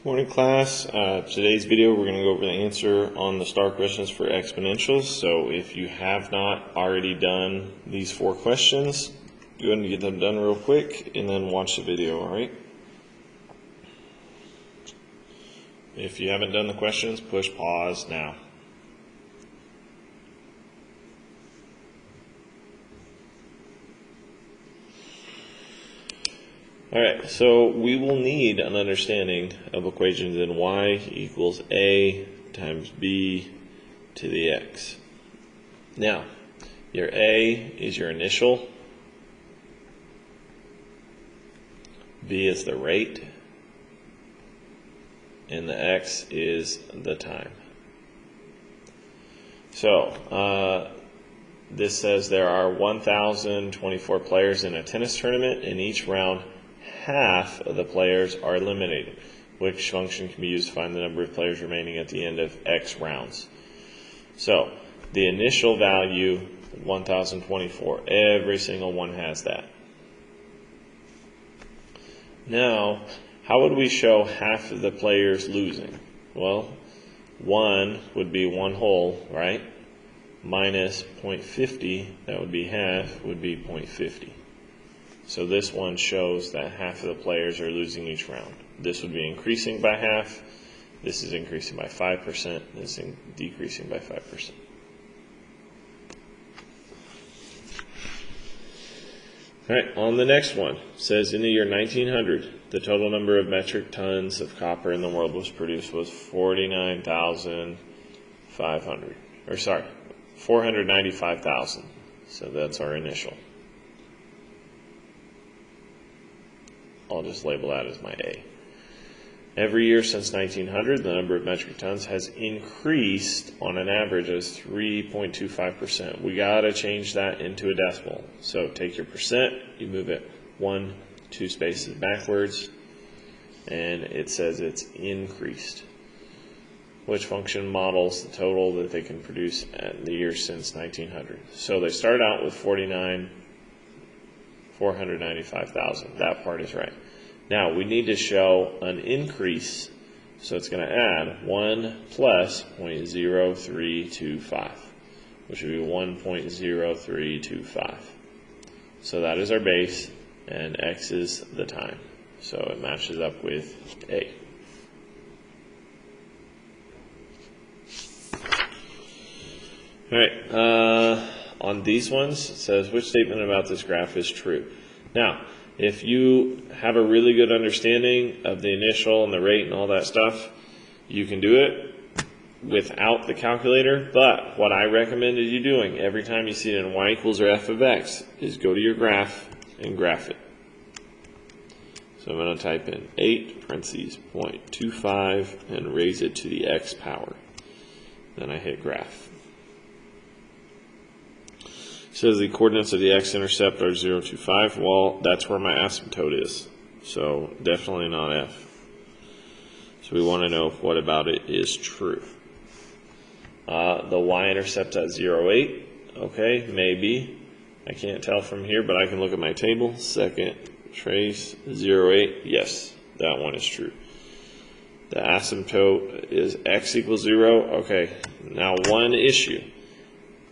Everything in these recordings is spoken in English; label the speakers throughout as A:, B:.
A: Morning class. Today's video we're going to go over the answer on the STAAR questions for exponentials. So if you have not already done these 4 questions, go ahead and get them done real quick and then watch the video, alright? If you haven't done the questions, push pause now. Alright, so we will need an understanding of equations in y equals a times b to the x. Now, your a is your initial, b is the rate, and the x is the time. So, this says there are 1,024 players in a tennis tournament. In each round, half of the players are eliminated. Which function can be used to find the number of players remaining at the end of X rounds? So, the initial value, 1,024. Every single one has that. Now, how would we show half of the players losing? Well, 1 would be 1 whole, right? Minus 0.50, that would be half, would be 0.50. So this one shows that half of the players are losing each round. This would be increasing by half. This is increasing by 5%. This is decreasing by 5%. All right, on the next one, it says in the year 1900, the total number of metric tons of copper in the world was produced was 495,000. So that's our initial. I'll just label that as my A. Every year since 1900, the number of metric tons has increased on an average of 3.25%. We got to change that into a decimal. So take your percent, you move it 1, 2 spaces backwards, and it says it's increased. Which function models the total that they can produce at the year since 1900? So they start out with 495,000. That part is right. Now we need to show an increase, so it's going to add 1 plus 0.0325, which would be 1.0325. So that is our base, and x is the time. So it matches up with A. Alright, on these ones, it says, which statement about this graph is true? Now, if you have a really good understanding of the initial and the rate and all that stuff, you can do it without the calculator, but what I recommended you doing every time you see it in y equals or f of x is go to your graph and graph it. So I'm going to type in 8 parentheses 0.25 and raise it to the x power. Then I hit graph. Says the coordinates of the x-intercept are 0 to 5. Well, that's where my asymptote is. So definitely not f. So we want to know if what about it is true. The y-intercept at 0, 8. Okay, maybe. I can't tell from here, but I can look at my table. Second trace, 0, 8. Yes, that one is true. The asymptote is x equals 0. Okay, now one issue.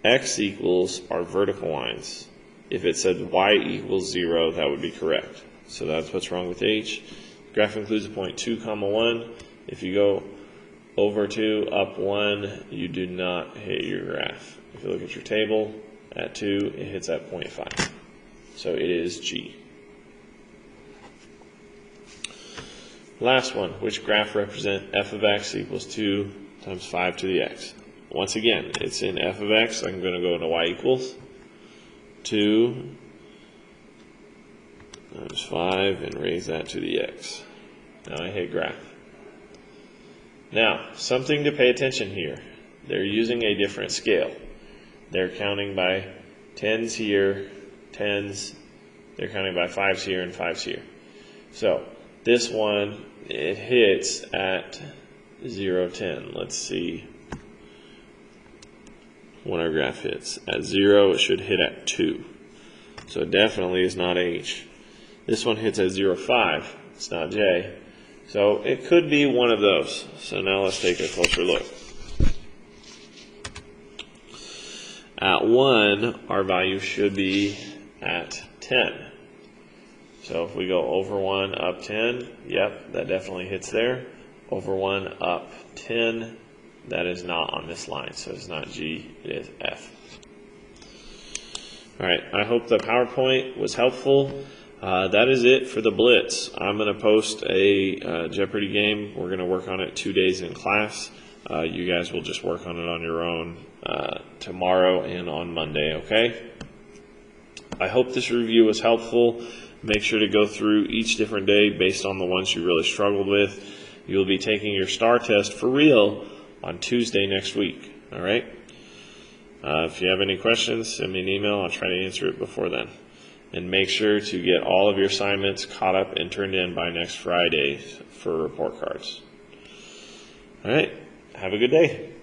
A: X equals our vertical lines. If it said y equals 0, that would be correct. So that's what's wrong with H. The graph includes a point 2, 1. If you go over 2, up 1, you do not hit your graph. If you look at your table, at 2, it hits at 0.5. So it is G. Last one, which graph represent f of x equals 2 times 5 to the x? Once again, it's in f of x. I'm going to go into y equals 2 times 5 and raise that to the x. Now I hit graph. Now, something to pay attention here. They're using a different scale. They're counting by 10s here, 10s. They're counting by 5s here and 5s here. So this one, it hits at 0, 10. Let's see. When our graph hits at 0, it should hit at 2. So it definitely is not H. This one hits at 0, 5. It's not J. So it could be one of those. So now let's take a closer look. At 1, our value should be at 10. So if we go over 1, up 10, yep, that definitely hits there. Over 1, up 10, that is not on this line. So it's not G, it is F. All right, I hope the PowerPoint was helpful. That is it for the Blitz. I'm going to post a Jeopardy game. We're going to work on it 2 days in class. You guys will just work on it on your own tomorrow and on Monday, okay? I hope this review was helpful. Make sure to go through each different day based on the ones you really struggled with. You'll be taking your STAAR test for real on Tuesday next week, all right? If you have any questions, send me an email. I'll try to answer it before then. And make sure to get all of your assignments caught up and turned in by next Friday for report cards. All right. Have a good day.